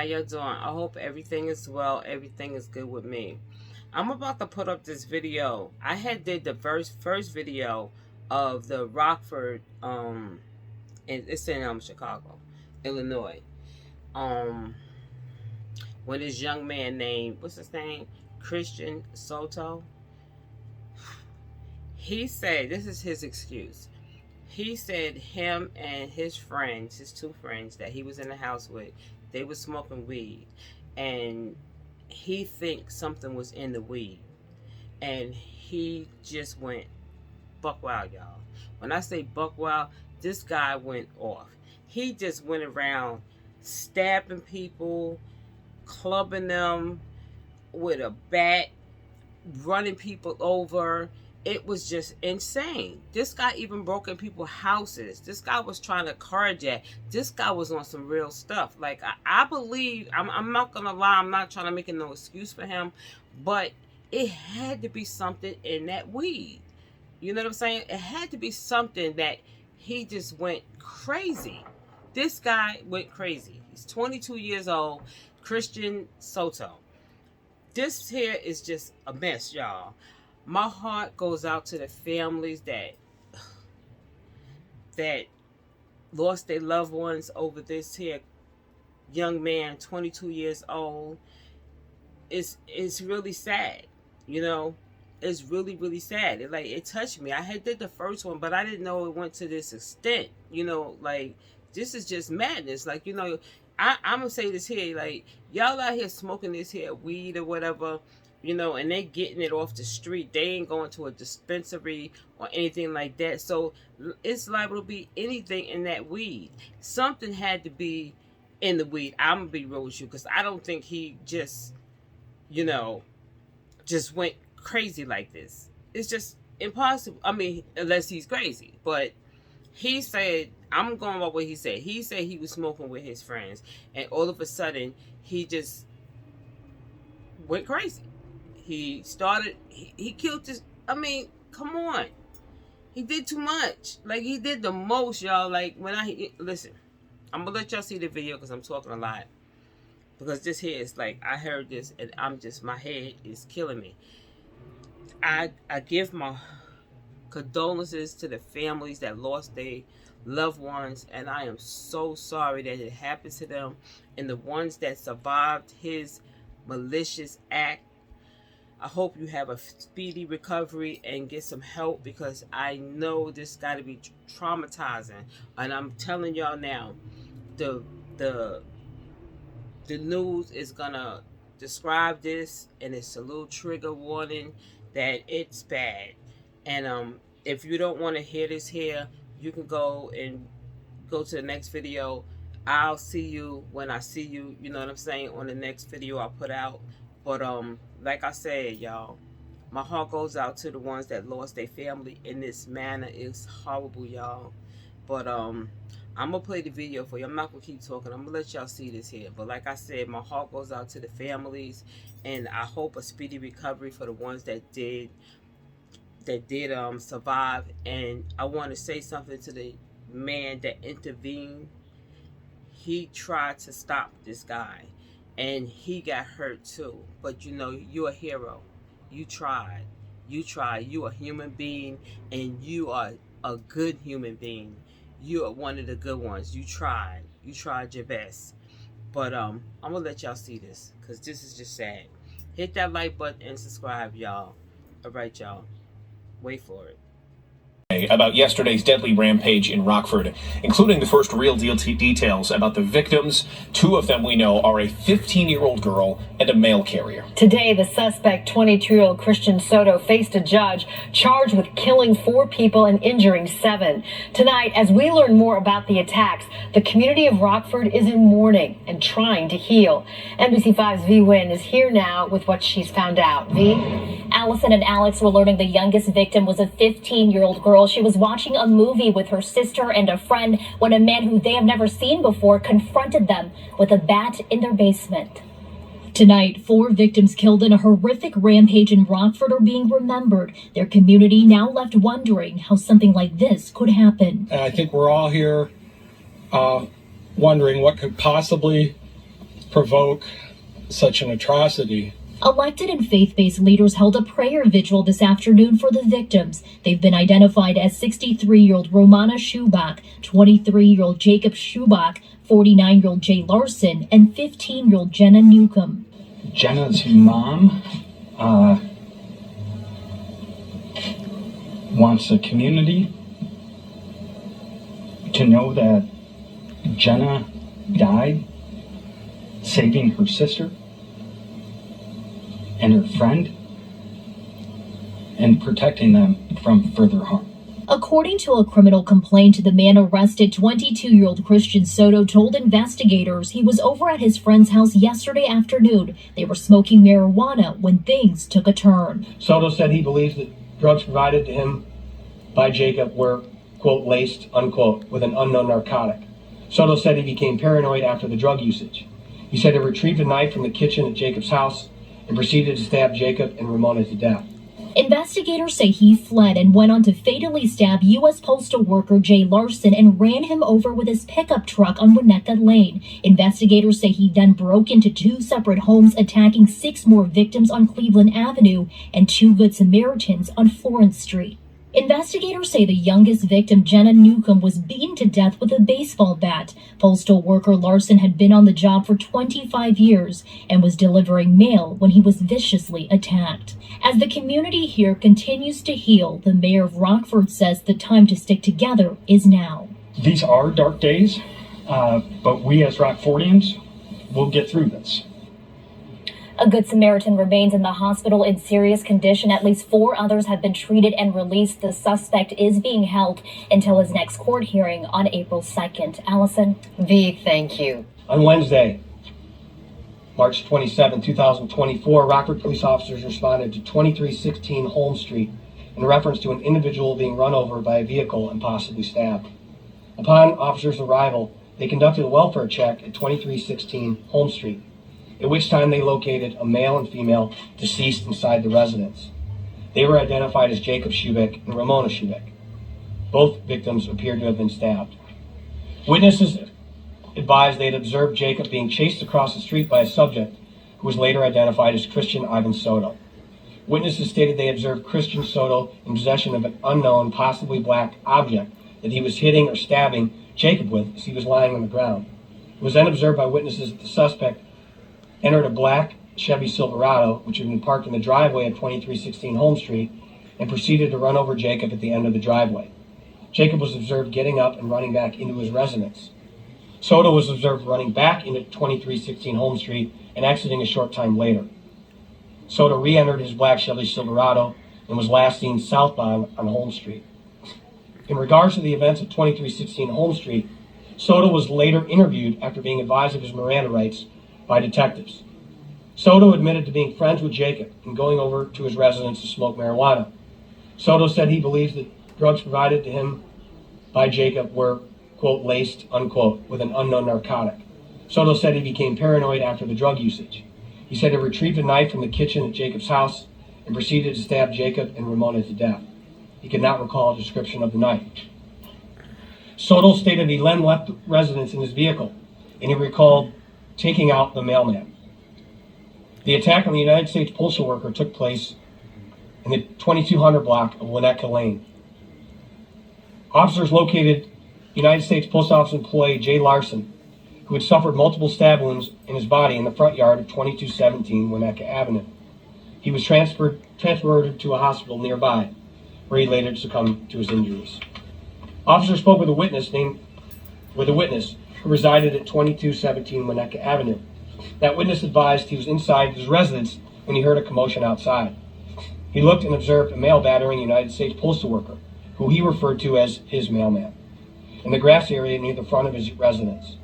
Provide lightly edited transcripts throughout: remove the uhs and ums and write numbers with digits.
How y'all doing? I hope everything is well. Everything is good with me. I'm about to put up this video. I had did the first video of the Rockford, and it's in Chicago, Illinois. When this young man named, what's his name? Christian Soto. He said, this is his excuse. He said him and his friends, his two friends that he was in the house with, they were smoking weed. And he thinks something was in the weed. And he just went buck wild, y'all. When I say buck wild, this guy went off. He just went around stabbing people, clubbing them with a bat, running people over. It was just insane. This guy even broke in people's houses. This guy was trying to carjack. This guy was on some real stuff. Like, I believe, I'm not going to lie, I'm not trying to make no excuse for him, but it had to be something in that weed. You know what I'm saying? It had to be something that he just went crazy. This guy went crazy. He's 22 years old, Christian Soto. This here is just a mess, y'all. My heart goes out to the families that lost their loved ones over this here young man, 22 years old. It's really sad, you know. It's really, really sad. It touched me. I had did the first one, but I didn't know it went to this extent. You know, like, this is just madness. Like, you know, I'm gonna say this here, like, y'all out here smoking this here weed or whatever, you know, and they getting it off the street. They ain't going to a dispensary or anything like that. So it's liable to be anything in that weed. Something had to be in the weed. I'm going to be real with you, because I don't think he just, you know, just went crazy like this. It's just impossible. I mean, unless he's crazy. But he said, I'm going by what he said. He said he was smoking with his friends, and all of a sudden, he just went crazy. He started, he killed this, I mean, come on. He did too much. Like, he did the most, y'all. Like, when listen, I'm going to let y'all see the video because I'm talking a lot. Because this here is like, I heard this and my head is killing me. I give my condolences to the families that lost their loved ones. And I am so sorry that it happened to them. And the ones that survived his malicious act, I hope you have a speedy recovery and get some help, because I know this got to be traumatizing. And I'm telling y'all now, the news is gonna describe this, and it's a little trigger warning that it's bad. And if you don't want to hear this here, you can go to the next video. I'll see you when I see you. You know what I'm saying? On the next video I'll put out. But like I said, y'all, my heart goes out to the ones that lost their family in this manner. It's horrible, y'all. But I'm gonna play the video for you. I'm not gonna keep talking. I'm gonna let y'all see this here. But like I said, my heart goes out to the families, and I hope a speedy recovery for the ones that did survive. And I want to say something to the man that intervened. He tried to stop this guy, and he got hurt too. But you know, you're a hero. You tried. You a human being, and you are a good human being. You are one of the good ones. You tried your best. But I'm gonna let y'all see this, because this is just sad. Hit that like button and subscribe, y'all. All right, y'all, wait for it. About yesterday's deadly rampage in Rockford, including the first real details about the victims. Two of them we know are a 15-year-old girl and a mail carrier. Today, the suspect, 22-year-old Christian Soto, faced a judge charged with killing 4 people and injuring 7. Tonight, as we learn more about the attacks, the community of Rockford is in mourning and trying to heal. NBC5's V. Wynn is here now with what she's found out. V? Allison and Alex were learning the youngest victim was a 15-year-old girl. She was watching a movie with her sister and a friend when a man who they have never seen before confronted them with a bat in their basement. Tonight, 4 victims killed in a horrific rampage in Rockford are being remembered. Their community now left wondering how something like this could happen. And I think we're all here wondering what could possibly provoke such an atrocity. Elected and faith-based leaders held a prayer vigil this afternoon for the victims. They've been identified as 63-year-old Romana Schubach, 23-year-old Jacob Schubach, 49-year-old Jay Larson, and 15-year-old Jenna Newcomb. Jenna's mom wants the community to know that Jenna died saving her sister and her friend and protecting them from further harm. According to a criminal complaint, the man arrested, 22-year-old Christian Soto, told investigators he was over at his friend's house yesterday afternoon. They were smoking marijuana when things took a turn. Soto said he believes that drugs provided to him by Jacob were, quote, laced, unquote, with an unknown narcotic. Soto said he became paranoid after the drug usage. He said he retrieved a knife from the kitchen at Jacob's house and proceeded to stab Jacob and Ramona to death. Investigators say he fled and went on to fatally stab U.S. Postal worker Jay Larson and ran him over with his pickup truck on Winnetka Lane. Investigators say he then broke into 2 separate homes, attacking 6 more victims on Cleveland Avenue and 2 Good Samaritans on Florence Street. Investigators say the youngest victim, Jenna Newcomb, was beaten to death with a baseball bat. Postal worker Larson had been on the job for 25 years and was delivering mail when he was viciously attacked. As the community here continues to heal, the mayor of Rockford says the time to stick together is now. These are dark days, but we as Rockfordians will get through this. A Good Samaritan remains in the hospital in serious condition. At least 4 others have been treated and released. The suspect is being held until his next court hearing on April 2nd. Allison? V, thank you. On Wednesday, March 27, 2024, Rockford police officers responded to 2316 Holmes Street in reference to an individual being run over by a vehicle and possibly stabbed. Upon officers' arrival, they conducted a welfare check at 2316 Holmes Street, at which time they located a male and female deceased inside the residence. They were identified as Jacob Schubach and Ramona Schubach. Both victims appeared to have been stabbed. Witnesses advised they had observed Jacob being chased across the street by a subject who was later identified as Christian Ivan Soto. Witnesses stated they observed Christian Soto in possession of an unknown, possibly black object that he was hitting or stabbing Jacob with as he was lying on the ground. It was then observed by witnesses that the suspect entered a black Chevy Silverado, which had been parked in the driveway at 2316 Holmes Street, and proceeded to run over Jacob at the end of the driveway. Jacob was observed getting up and running back into his residence. Soto was observed running back into 2316 Holmes Street and exiting a short time later. Soto re-entered his black Chevy Silverado and was last seen southbound on Holmes Street. In regards to the events at 2316 Holmes Street, Soto was later interviewed after being advised of his Miranda rights by detectives. Soto admitted to being friends with Jacob and going over to his residence to smoke marijuana. Soto said he believes that drugs provided to him by Jacob were, quote, laced, unquote, with an unknown narcotic. Soto said he became paranoid after the drug usage. He said he retrieved a knife from the kitchen at Jacob's house and proceeded to stab Jacob and Ramona to death. He could not recall a description of the knife. Soto stated he then left residence in his vehicle, and he recalled taking out the mailman. The attack on the United States postal worker took place in the 2200 block of Winnetka Lane. Officers located United States Post Office employee Jay Larson, who had suffered multiple stab wounds in his body in the front yard of 2217 Winnetka Avenue. He was transported to a hospital nearby, where he later succumbed to his injuries. Officers spoke with a witness who resided at 2217 Winnetka Avenue. That witness advised he was inside his residence when he heard a commotion outside. He looked and observed a male battering a United States postal worker, who he referred to as his mailman, in the grass area near the front of his residence.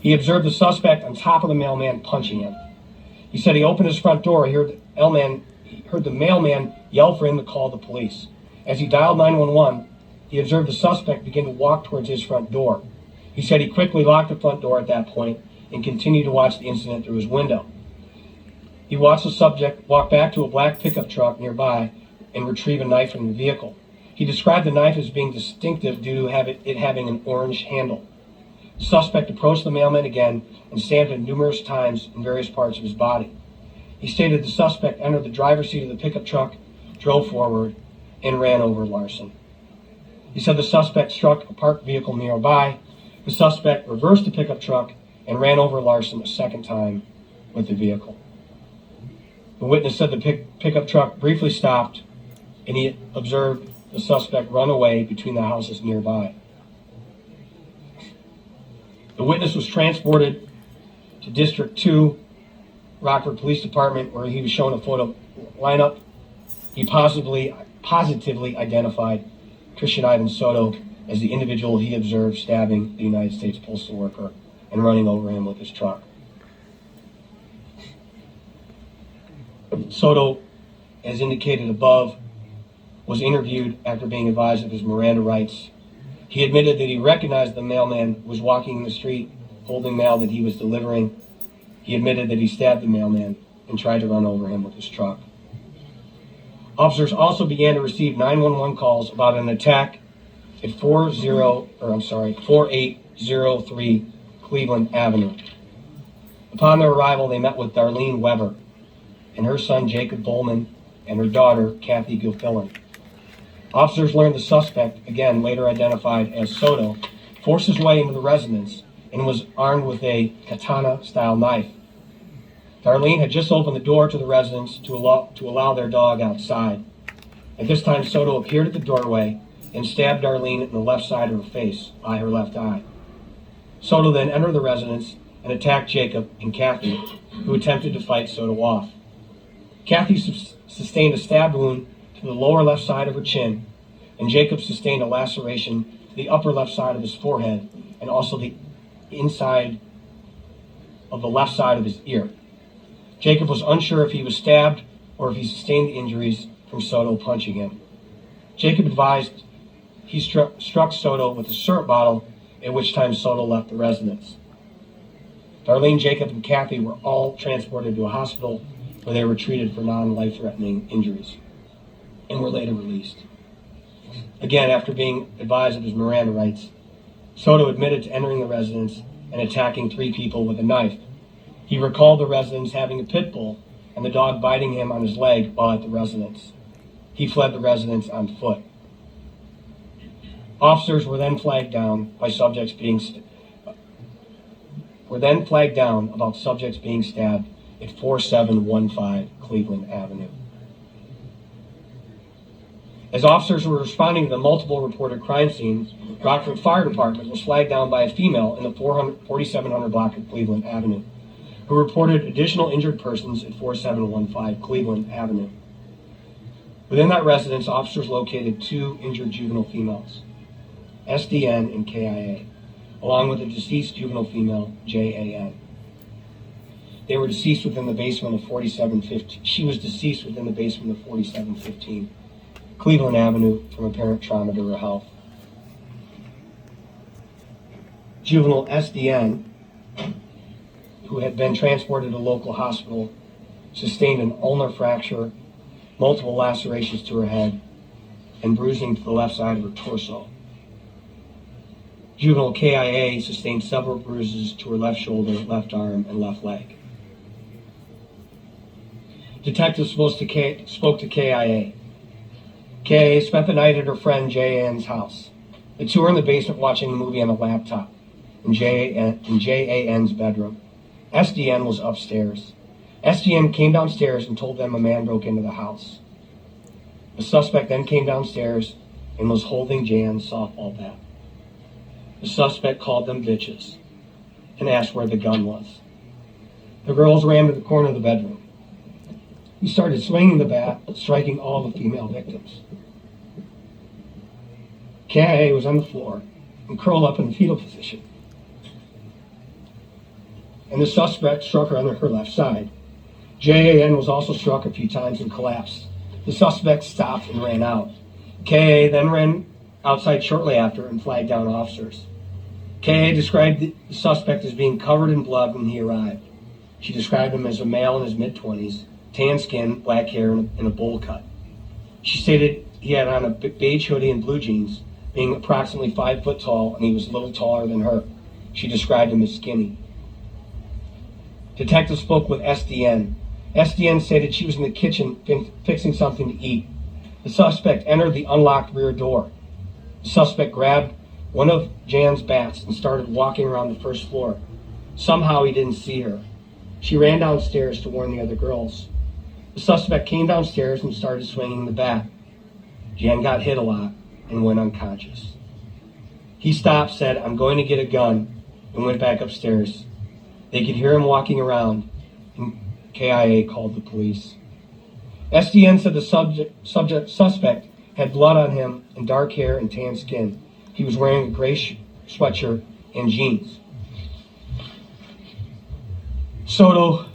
He observed the suspect on top of the mailman punching him. He said he opened his front door. He heard the mailman yell for him to call the police. As he dialed 911, he observed the suspect begin to walk towards his front door. He said he quickly locked the front door at that point and continued to watch the incident through his window. He watched the subject walk back to a black pickup truck nearby and retrieve a knife from the vehicle. He described the knife as being distinctive due to it having an orange handle. The suspect approached the mailman again and stabbed him numerous times in various parts of his body. He stated the suspect entered the driver's seat of the pickup truck, drove forward, and ran over Larson. He said the suspect struck a parked vehicle nearby. The suspect reversed the pickup truck and ran over Larson a second time with the vehicle. The witness said the pickup truck briefly stopped and he observed the suspect run away between the houses nearby. The witness was transported to District 2, Rockford Police Department, where he was shown a photo lineup. He positively identified Christian Ivan Soto as the individual he observed stabbing the United States postal worker and running over him with his truck. Soto, as indicated above, was interviewed after being advised of his Miranda rights. He admitted that he recognized the mailman who was walking in the street holding mail that he was delivering. He admitted that he stabbed the mailman and tried to run over him with his truck. Officers also began to receive 911 calls about an attack at 4803 Cleveland Avenue. Upon their arrival, they met with Darlene Weber and her son Jacob Bowman and her daughter Kathy Gilfillan. Officers learned the suspect, again later identified as Soto, forced his way into the residence and was armed with a katana-style knife. Darlene had just opened the door to the residence to allow their dog outside. At this time, Soto appeared at the doorway and stabbed Darlene in the left side of her face by her left eye. Soto then entered the residence and attacked Jacob and Kathy, who attempted to fight Soto off. Kathy sustained a stab wound to the lower left side of her chin, and Jacob sustained a laceration to the upper left side of his forehead and also the inside of the left side of his ear. Jacob was unsure if he was stabbed or if he sustained the injuries from Soto punching him. Jacob advised he struck Soto with a syrup bottle, at which time Soto left the residence. Darlene, Jacob, and Kathy were all transported to a hospital where they were treated for non-life-threatening injuries and were later released. Again, after being advised of his Miranda rights, Soto admitted to entering the residence and attacking 3 people with a knife. He recalled the residence having a pit bull and the dog biting him on his leg while at the residence. He fled the residence on foot. Officers were then flagged down about subjects being stabbed at 4715 Cleveland Avenue. As officers were responding to the multiple reported crime scenes, Rockford Fire Department was flagged down by a female in the 4700 block of Cleveland Avenue, who reported additional injured persons at 4715 Cleveland Avenue. Within that residence, officers located 2 injured juvenile females, SDN and KIA, along with a deceased juvenile female, JAN. They were deceased within the basement of 4715. She was deceased within the basement of 4715 Cleveland Avenue from apparent trauma to her health. Juvenile SDN, who had been transported to a local hospital, sustained an ulnar fracture, multiple lacerations to her head, and bruising to the left side of her torso. Juvenile KIA sustained several bruises to her left shoulder, left arm, and left leg. Detectives spoke to KIA. KIA spent the night at her friend JAN's house. The 2 were in the basement watching a movie on a laptop in JAN's bedroom. SDN was upstairs. SDN came downstairs and told them a man broke into the house. The suspect then came downstairs and was holding Jan's softball bat. The suspect called them bitches and asked where the gun was. The girls ran to the corner of the bedroom. He started swinging the bat, striking all the female victims. KIA was on the floor and curled up in the fetal position, and the suspect struck her on her left side. JAN was also struck a few times and collapsed. The suspect stopped and ran out. KIA then ran outside shortly after and flagged down officers. KIA described the suspect as being covered in blood when he arrived. She described him as a male in his mid-20s, tan skin, black hair, and a bowl cut. She stated he had on a beige hoodie and blue jeans, being approximately 5 foot tall, and he was a little taller than her. She described him as skinny. Detectives spoke with SDN. SDN stated she was in the kitchen fixing something to eat. The suspect entered the unlocked rear door. The suspect grabbed one of Jan's bats and started walking around the first floor. Somehow he didn't see her. She ran downstairs to warn the other girls. The suspect came downstairs and started swinging the bat. Jan got hit a lot and went unconscious. He stopped, said, "I'm going to get a gun," and went back upstairs. They could hear him walking around, and KIA called the police. SDN said the suspect had blood on him and dark hair and tan skin. He was wearing a gray sweatshirt and jeans. Soto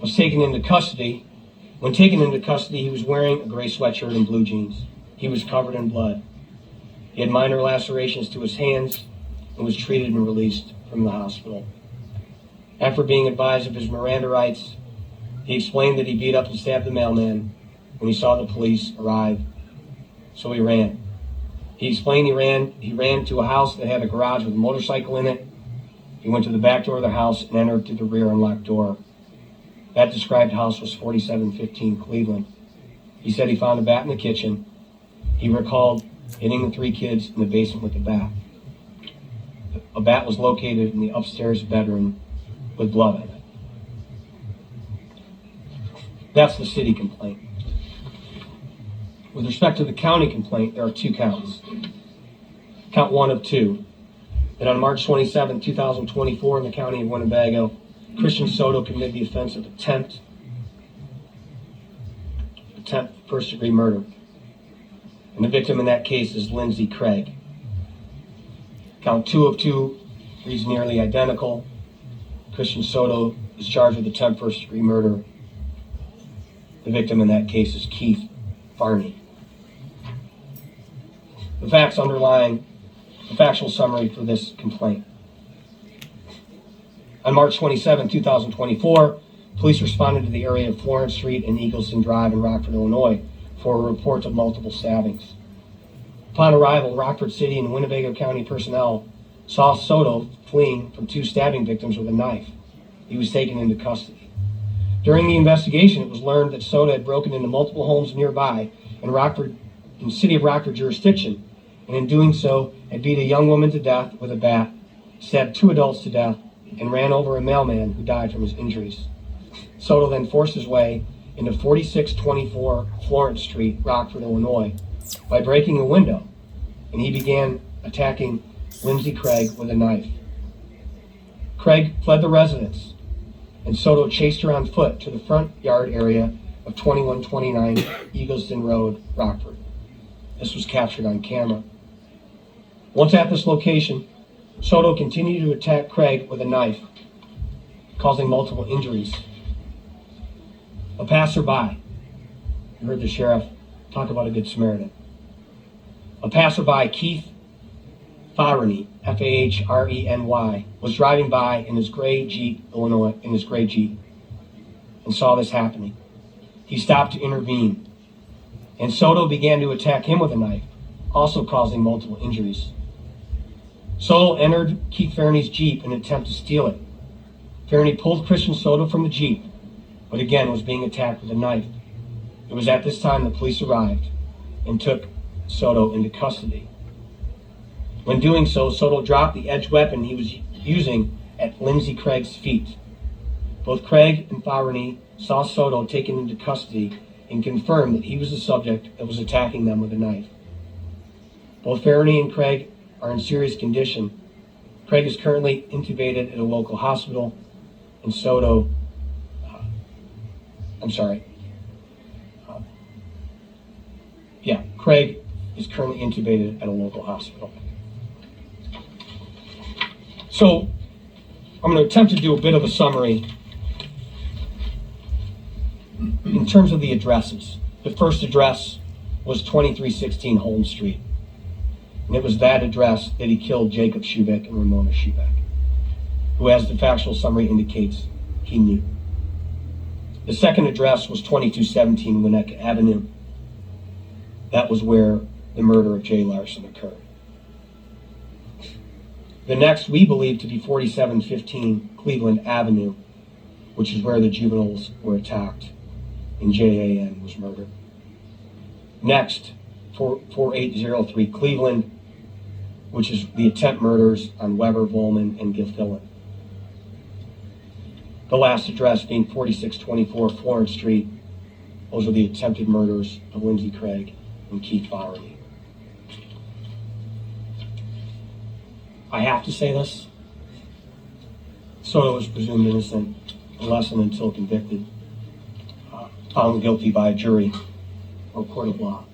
was taken into custody. When taken into custody, he was wearing a gray sweatshirt and blue jeans. He was covered in blood. He had minor lacerations to his hands and was treated and released from the hospital. After being advised of his Miranda rights, he explained that he beat up and stabbed the mailman when he saw the police arrive, so he ran. He explained he ran to a house that had a garage with a motorcycle in it. He went to the back door of the house and entered through the rear unlocked door. That described house was 4715 Cleveland. He said he found a bat in the kitchen. He recalled hitting the 3 kids in the basement with a bat. A bat was located in the upstairs bedroom with blood on it. That's the city complaint. With respect to the county complaint, there are 2 counts. Count 1 of 2. That on March 27, 2024, in the county of Winnebago, Christian Soto committed the offense of attempt first-degree murder. And the victim in that case is Lindsay Craig. Count 2 of 2 reads nearly identical. Christian Soto is charged with attempt first-degree murder. The victim in that case is Keith Farney. The facts underlying the factual summary for this complaint. On March 27, 2024, police responded to the area of Florence Street and Eagleston Drive in Rockford, Illinois, for a report of multiple stabbings. Upon arrival, Rockford City and Winnebago County personnel saw Soto fleeing from 2 stabbing victims with a knife. He was taken into custody. During the investigation, it was learned that Soto had broken into multiple homes nearby in the city of Rockford jurisdiction, and in doing so, had beat a young woman to death with a bat, stabbed 2 adults to death, and ran over a mailman who died from his injuries. Soto then forced his way into 4624 Florence Street, Rockford, Illinois, by breaking a window, and he began attacking Lindsay Craig with a knife. Craig fled the residence, and Soto chased her on foot to the front yard area of 2129 Eagleston Road, Rockford. This was captured on camera. Once at this location, Soto continued to attack Craig with a knife, causing multiple injuries. A passerby, you heard the sheriff talk about a good Samaritan. A passerby, Keith Fahreny, Fahreny, was driving by in his gray Jeep, and saw this happening. He stopped to intervene, and Soto began to attack him with a knife, also causing multiple injuries. Soto entered Keith Fahrny's Jeep in an attempt to steal it. Fahrny pulled Christian Soto from the Jeep, but again was being attacked with a knife. It was at this time the police arrived and took Soto into custody. When doing so, Soto dropped the edged weapon he was using at Lindsay Craig's feet. Both Craig and Fahreny saw Soto taken into custody and confirmed that he was the subject that was attacking them with a knife. Both Fahreny and Craig are in serious condition. Craig is currently intubated at a local hospital, and Craig is currently intubated at a local hospital. So I'm going to attempt to do a bit of a summary in terms of the addresses. The first address was 2316 Holmes Street. And it was that address that he killed Jacob Schubeck and Ramona Schubeck, who, as the factual summary indicates, he knew. The second address was 2217 Winnetka Avenue. That was where the murder of Jay Larson occurred. The next we believe to be 4715 Cleveland Avenue, which is where the juveniles were attacked and JAN was murdered. Next, 4803 Cleveland, which is the attempt murders on Weber, Volman, and Gilfillan. The last address being 4624 Florence Street. Those are the attempted murders of Lindsay Craig and Keith Bowerly. I have to say this. Soto is presumed innocent unless and until convicted, found guilty by a jury or court of law.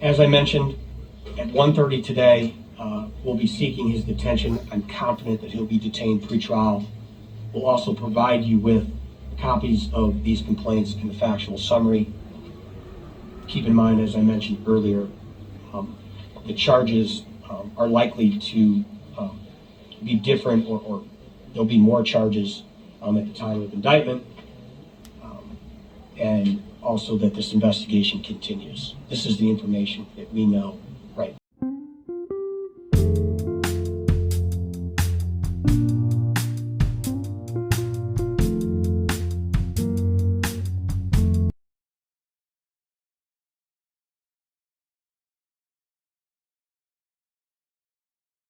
As I mentioned, at 1:30 today, we'll be seeking his detention. I'm confident that he'll be detained pre-trial. We'll also provide you with copies of these complaints and the factual summary. Keep in mind, as I mentioned earlier, the charges are likely to be different, or there'll be more charges at the time of indictment, and also that this investigation continues. This is the information that we know